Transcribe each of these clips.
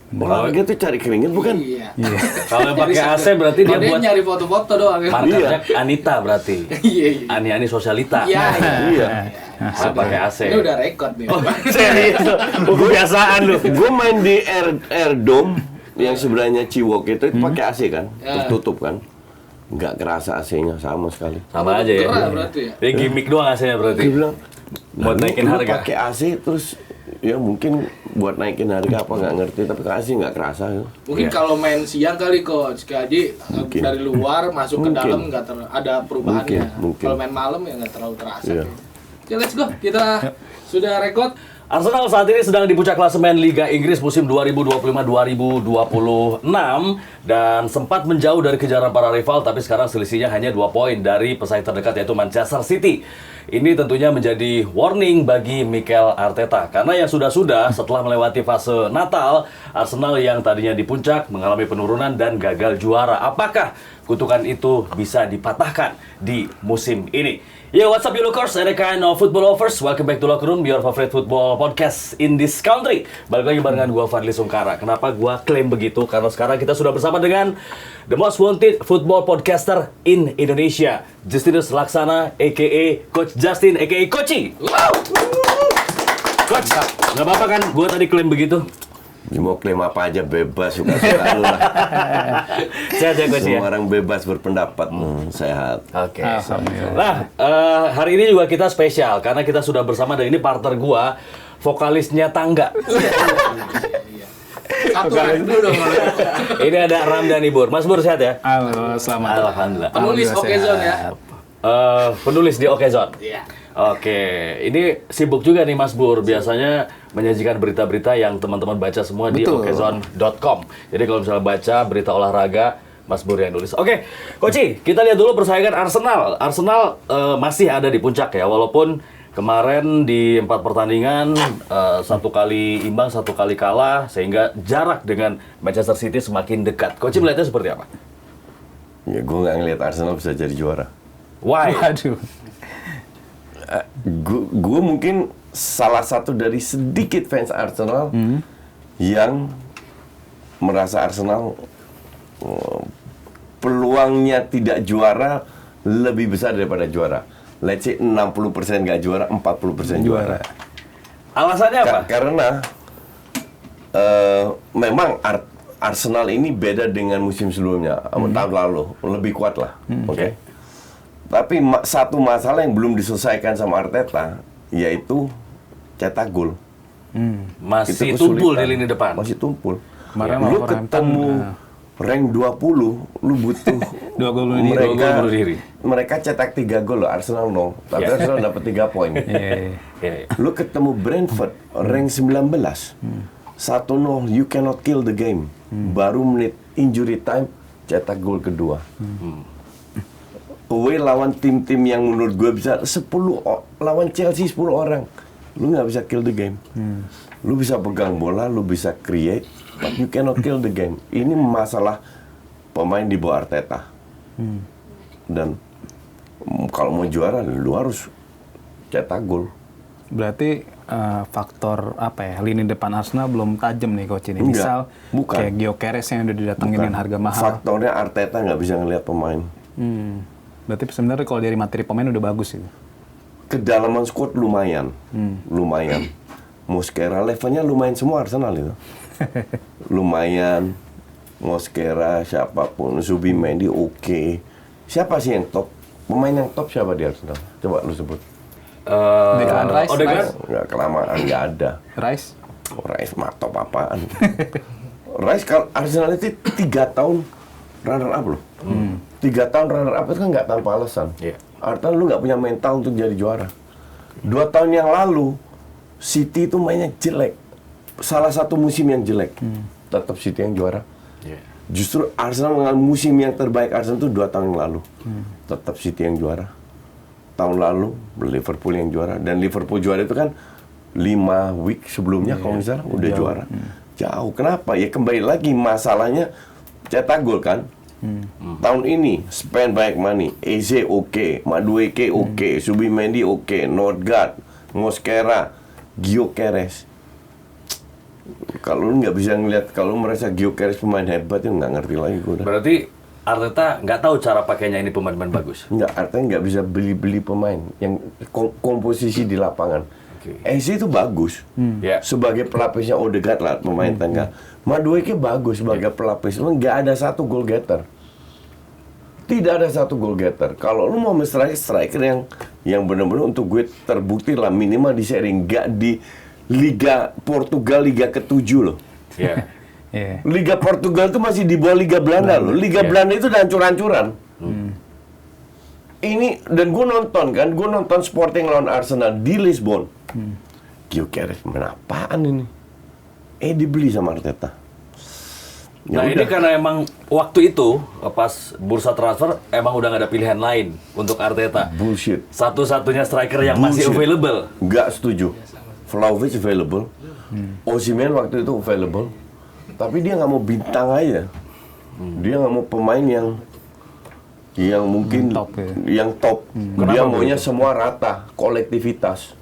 Olahraga tuh cari keringat bukan? Iya. Kalau yang pakai AC berarti dia buat nyari foto-foto doang ya. markernya Anita berarti. Iya. Ani Sosialita. Iya. Saya pakai AC. Ini udah rekod nih. Serius. Kebiasaan lu. Gue main di Air Dome yang sebelahnya Ciwok itu pakai AC kan, tertutup kan. Nggak kerasa AC-nya sama sekali. Sama aja ya. Gerah berarti ya. Dia gimmick doang AC-nya berarti. Dia bilang, Buat naikin lu harga. pakai AC terus ya mungkin buat naikin harga apa nggak ngerti, tapi ke AC nggak kerasa. Mungkin kalau main siang kali Coach, Kaji Mungkin. dari luar masuk ke Mungkin. dalam nggak ada perubahannya. Mungkin. Kalau main malam ya nggak terlalu terasa. Iya. Oke, let's go. Kita sudah rekod. Arsenal saat ini sedang di puncak klasemen Liga Inggris musim 2025-2026 dan sempat menjauh dari kejaran para rival, tapi sekarang selisihnya hanya 2 poin dari pesaing terdekat yaitu Manchester City. Ini tentunya menjadi warning bagi Mikel Arteta karena yang sudah-sudah setelah melewati fase Natal, Arsenal yang tadinya di puncak mengalami penurunan dan gagal juara. Apakah kutukan itu bisa dipatahkan di musim ini? Yo, what's up you lookers and a kind of football lovers? Welcome back to Locker Room, your favorite football podcast in this country. Balik lagi barengan gua Fadli Sungkara. Kenapa gua klaim begitu? Karena sekarang kita sudah bersama dengan the most wanted football podcaster in Indonesia, Justinus Laksana, a.k.a. Coach Justin, a.k.a. Koci. Wow! Coach, nggak apa-apa kan? Gua tadi klaim begitu. Ya, mau klaim apa aja bebas, suka-suka lu lah. Sehat ya Coach ya? Semua orang bebas berpendapat, sehat. Oke. Nah, hari ini juga kita spesial karena kita sudah bersama dan ini partner gua, vokalisnya Tangga. Satu rank dulu dong. Ini ada Ramdhani Bur. Mas Bur sehat ya? Halo, selamat. Alhamdulillah. Penulis Alhamdulillah Okezone ya. Penulis di Okezone. Iya. Oke, ini sibuk juga nih Mas Bur. Biasanya menyajikan berita-berita yang teman-teman baca semua di Betul. okezone.com. Jadi kalau misalnya baca berita olahraga, Mas Bur yang nulis. Oke, Koci, kita lihat dulu persaingan Arsenal. Arsenal masih ada di puncak ya, walaupun kemarin di 4 pertandingan 1 kali imbang, 1 kali kalah, sehingga jarak dengan Manchester City semakin dekat. Koci melihatnya seperti apa? Ya gue nggak ngeliat Arsenal bisa jadi juara. Why? Waduh. Gue mungkin salah satu dari sedikit fans Arsenal yang merasa Arsenal peluangnya tidak juara lebih besar daripada juara. Let's say 60% nggak juara, 40% juara. Alasannya apa? Karena memang Arsenal ini beda dengan musim sebelumnya, tahun lalu lebih kuat lah, oke. Tapi satu masalah yang belum diselesaikan sama Arteta, yaitu cetak gol. Masih Itu tumpul di kesulitan. lini depan. Masih tumpul. Kemarin Lu Wolverhampton, ketemu rank 20, lu butuh 2 gol bunuh diri. Dua gol bunuh diri. mereka cetak 3 gol loh, Arsenal 0. Tapi Arsenal dapat 3 poin. Iya. Lu ketemu Brentford rank 19. 1-0, you cannot kill the game. Baru menit injury time cetak gol kedua. Away lawan tim-tim yang menurut gue bisa 10 lawan Chelsea 10 orang. Lu nggak bisa kill the game. Lu bisa pegang bola, lu bisa create, but you cannot kill the game. Ini masalah pemain di bawah Arteta. Dan kalau mau juara, lu harus cetak gol. Berarti faktor apa ya? Lini depan Arsenal belum tajam nih coach ini. Enggak, Misal bukan. kayak Gyökeres yang udah didatengin dengan harga mahal. Faktornya Arteta nggak bisa ngelihat pemain. Berarti sebenarnya kalau dari materi pemain udah bagus itu. Kedalaman squad lumayan, lumayan. Mosquera levelnya lumayan semua Arsenal itu. Lumayan. Mosquera, siapapun, Zubimendi oke. Siapa sih yang top? Pemain yang top siapa di Arsenal? Coba lu sebut. Declan Rice, Odegaard? Nggak kelamaan, nggak ada. Rice. Rice mah top apaan? Rice kalau Arsenal itu 3 tahun runner up loh. 3 tahun runner up itu kan nggak tanpa alasan. Iya. Artinya lu nggak punya mental untuk jadi juara. 2 tahun yang lalu City itu mainnya jelek. Salah satu musim yang jelek. Tetap City yang juara. Iya. Justru Arsenal mengalami musim yang terbaik Arsenal itu 2 tahun yang lalu. Tetap City yang juara. Tahun lalu Liverpool yang juara. Dan Liverpool juara itu kan 5 week sebelumnya kalau misalnya udah juara. Jauh. Kenapa? Ya kembali lagi masalahnya cetak gol kan. Tahun ini spend banyak money. Eze oke, Madueke oke, Zubimendi oke, Nordgaard, Mosquera, Gyökeres. Kalau lu nggak bisa ngelihat, kalau lu merasa Gyökeres pemain hebat, ya nggak ngerti lagi gue udah. Berarti Arteta nggak tahu cara pakainya ini pemain-pemain bagus. Nggak, artinya nggak bisa beli-beli pemain yang komposisi di lapangan. Oke. Eze itu bagus Ya. sebagai pelapisnya Odegaard lah, pemain tengah. Madueke bagus sebagai pelapis, cuma nggak ada satu goal getter. Tidak ada satu goal getter. Kalau lu mau striker yang benar-benar untuk gue terbukti lah minimal di Serie, nggak di Liga Portugal, Liga ke-7 loh. Ya. Iya. Liga Portugal itu masih di bawah Liga Belanda loh. Liga Ya. Belanda itu udah hancur-hancuran. Ini, dan gue nonton Sporting lawan Arsenal di Lisbon. Gyökeres main apaan ini? Dibeli sama Arteta. Ya Nah ini udah. karena emang waktu itu pas bursa transfer emang udah nggak ada pilihan lain untuk Arteta. Bullshit. Satu-satunya striker yang masih Bullshit. available. Nggak setuju. Vlahovic available. Osimhen waktu itu available. Tapi dia nggak mau bintang aja. Dia nggak mau pemain yang mungkin Top ya. yang top. Dia Kenapa maunya begitu? semua rata, kolektivitas.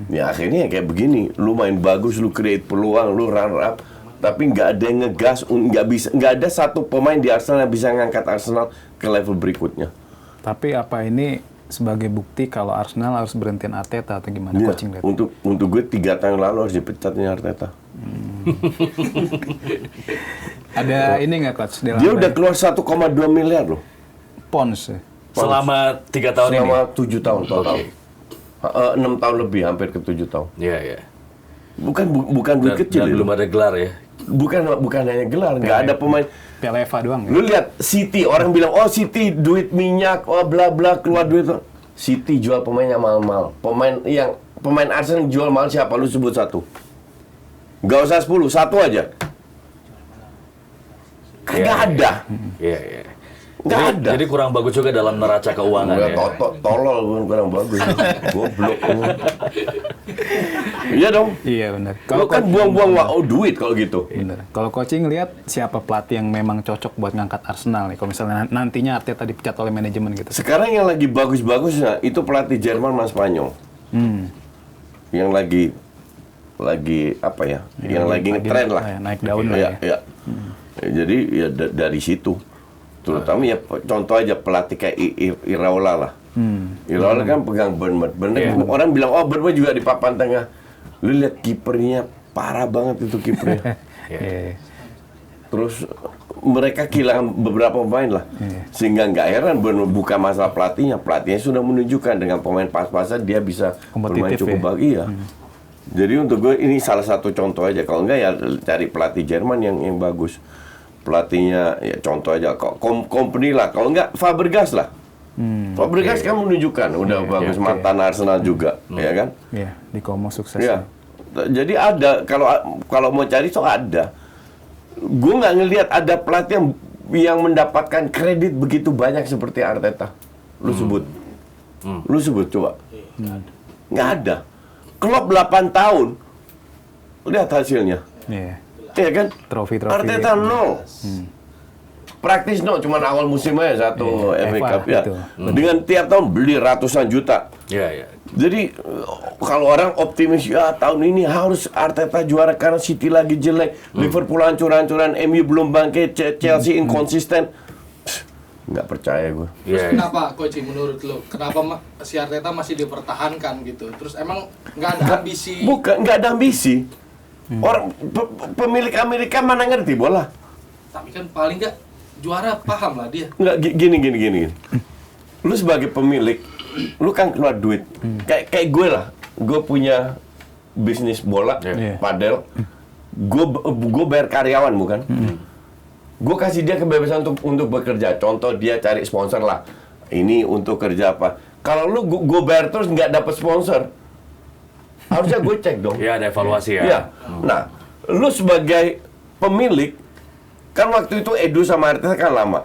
Ya akhirnya kayak begini. Lu main bagus, lu create peluang, lu run up, tapi nggak ada yang ngegas, nggak ada satu pemain di Arsenal yang bisa ngangkat Arsenal ke level berikutnya. Tapi apa ini sebagai bukti kalau Arsenal harus berhentiin Arteta atau gimana Iya, coaching lihat? untuk gue 3 tahun lalu harus dipecatnya Arteta. Ada ini nggak coach? Dalam Dia udah keluar 1,2 miliar loh. Pons ya? Selama 3 tahun ini. Selama 7 tahun total. Oke. 6 tahun lebih, hampir ke 7 tahun. Iya, iya. Bukan duit Dan, kecil dan itu. belum ada gelar ya. Bukan hanya gelar, nggak ada pemain. Piala FA doang ya? Lu lihat City, orang bilang oh City duit minyak, oh bla bla keluar duit. City jual pemain yang mahal-mahal. Pemain Arsenal jual mahal siapa? Lu sebut satu. Nggak usah 10, satu aja. Nggak Iya, ada. Iya, iya. Nggak Jadi- ada. Jadi kurang bagus juga dalam neraca keuangan Nggak ya. tolol, kurang bagus. Goblok. Iya dong. Iya benar. Kalau kan buang-buang duit kalau gitu. Bener. Kalau coaching lihat siapa pelatih yang memang cocok buat ngangkat Arsenal nih? Kalau misalnya nantinya Arteta dipecat oleh manajemen gitu. Sekarang yang lagi bagus-bagusnya itu pelatih Jerman sama Spanyol. Yang lagi apa ya? Yang lagi ngetren lah. naik daun lah Iya, ya. iya. Jadi ya dari situ. Terutama ya contoh aja pelatih kayak Iraola lah. Iraola kan pegang Bournemouth. Iya. Orang bilang oh Bournemouth juga di papan tengah. Lu lihat kipernya parah banget itu kipernya. Iya. Terus mereka kehilangan beberapa pemain lah. Sehingga nggak heran bukan masalah pelatihnya. Pelatihnya sudah menunjukkan dengan pemain pas-pasan dia bisa bermain Kompetitif cukup ya. bagus. Iya. Jadi untuk gue ini salah satu contoh aja. Kalau enggak ya cari pelatih Jerman yang bagus. Pelatihnya ya contoh aja kok company lah. Kalau enggak Fabregas lah. Fabregas kan menunjukkan udah bagus mantan Arsenal juga, ya kan? Iya, di Como sukses. Ya. Jadi ada kalau mau cari so ada. Gue nggak ngelihat ada pelatih yang mendapatkan kredit begitu banyak seperti Arteta. Lu sebut coba. Nggak ada. Klopp 8 tahun. Lihat hasilnya. Iya. Iya kan? Trofi-trofi. Arteta 0. Praktis cuma awal musim aja satu Iya, FA FA Cup ya. gitu. Dengan tiap tahun beli ratusan juta. Iya, iya. Jadi kalau orang optimis ya tahun ini harus Arteta juara karena City lagi jelek, Liverpool hancur-hancuran, MU belum bangkit, Chelsea inkonsisten. Nggak percaya gue. Terus Iya, iya. kenapa coach menurut lo? Kenapa si Arteta masih dipertahankan gitu? Terus emang nggak ada ambisi? Bukan, nggak ada ambisi. Orang pemilik Amerika mana ngerti bola? Tapi kan paling nggak juara paham lah dia. Nggak gini. Lu sebagai pemilik, lu kan keluar duit. Kayak gue lah. Gue punya bisnis bola, Iya. padel. Gue bayar karyawan bukan? Gue kasih dia kebebasan untuk bekerja. Contoh dia cari sponsor lah. Ini untuk kerja apa? Kalau lu gue bayar terus nggak dapet sponsor, harusnya gue cek dong. Iya, ada evaluasi ya. Iya. Nah, lu sebagai pemilik, kan waktu itu Edu sama Arteta kan lama.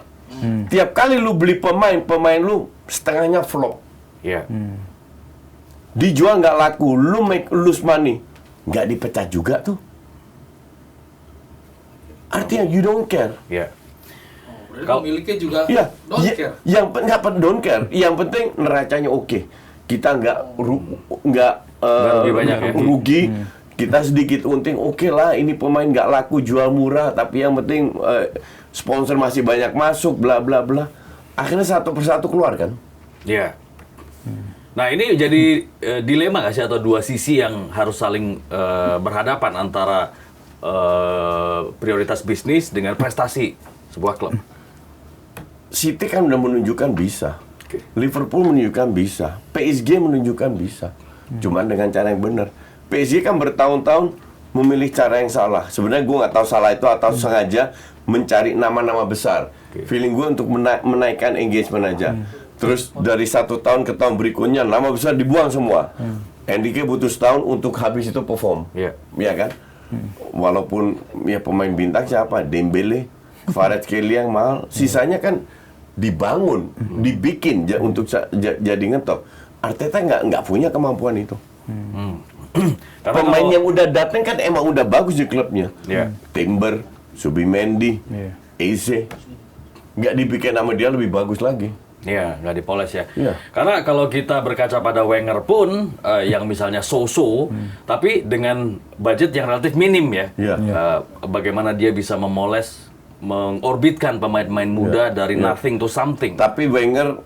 Tiap kali lu beli pemain lu setengahnya flop. Iya. Dijual nggak laku, lu lose money. Nggak dipecat juga tuh. Artinya you don't care. Iya. Berarti Kalau- pemiliknya juga Iya. don't care. Don't care. Yang penting neracanya oke. Kita nggak Nggak rugi banyak ya. rugi. Kita sedikit unting, oke lah, ini pemain nggak laku, jual murah, tapi yang penting sponsor masih banyak masuk, bla bla bla. Akhirnya satu persatu keluar kan. Iya. Nah ini jadi dilema nggak sih, atau dua sisi yang harus saling berhadapan antara prioritas bisnis dengan prestasi sebuah klub? City kan udah menunjukkan bisa, Liverpool menunjukkan bisa, PSG menunjukkan bisa, cuman dengan cara yang benar. PSG kan bertahun-tahun memilih cara yang salah. Sebenarnya gue nggak tahu salah itu atau sengaja mencari nama-nama besar. Feeling gue untuk menaikkan engagement aja. Terus dari 1 tahun ke tahun berikutnya nama besar dibuang semua. Enrique butuh setahun untuk habis itu perform, ya kan? Walaupun ya pemain bintang siapa, Dembele, Kvaratskhelia yang mahal, sisanya kan dibangun, dibikin untuk jadi ngetop. Arteta nggak punya kemampuan itu. Pemain yang udah datang kan emang udah bagus di klubnya. Timber, Subimendi, Eze, nggak dibikin sama dia lebih bagus lagi. Iya, nggak dipoles ya. Iya. Karena kalau kita berkaca pada Wenger pun, yang misalnya so-so, tapi dengan budget yang relatif minim ya. Iya. Bagaimana dia bisa memoles, mengorbitkan pemain-pemain muda dari nothing to something. Tapi Wenger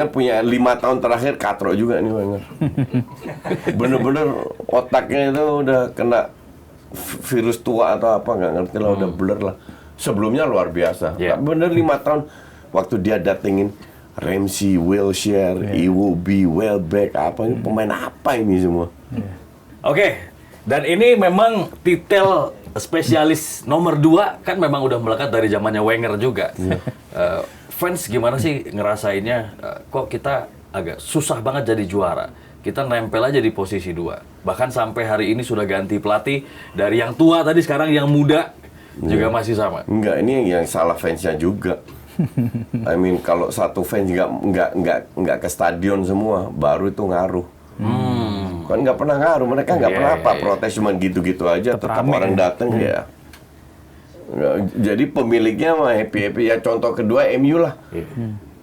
punya 5 tahun terakhir katro juga nih Wenger. Bener-bener otaknya itu udah kena virus tua atau apa, nggak ngerti lah, udah blur lah. Sebelumnya luar biasa. Tapi bener 5 tahun waktu dia datengin Ramsey, Wilshere, Iwobi, Welbeck, apa ini pemain apa ini semua? Oke, dan ini memang titel spesialis nomor 2 kan memang udah melekat dari zamannya Wenger juga. Fans gimana sih ngerasainnya, kok kita agak susah banget jadi juara? Kita nempel aja di posisi 2. Bahkan sampai hari ini sudah ganti pelatih, dari yang tua tadi sekarang yang muda juga masih sama. Enggak, ini yang salah fansnya juga. I mean kalau satu fans nggak ke stadion semua, baru itu ngaruh. Kan nggak pernah ngaruh, mereka nggak pernah protes, cuma gitu-gitu aja, tetap orang datang ya. Jadi pemiliknya mah happy ya. Contoh kedua MU lah.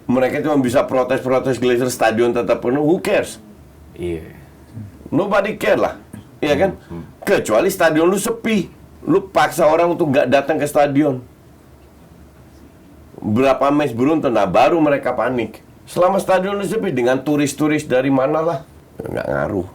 Mereka cuma bisa protes Glazer, stadion tetap penuh, who cares? Nobody care lah, iya kan? Kecuali stadion lu sepi, lu paksa orang untuk nggak datang ke stadion. Berapa match beruntun, nah baru mereka panik. Selama stadion lu sepi dengan turis-turis dari mana lah, nggak ngaruh.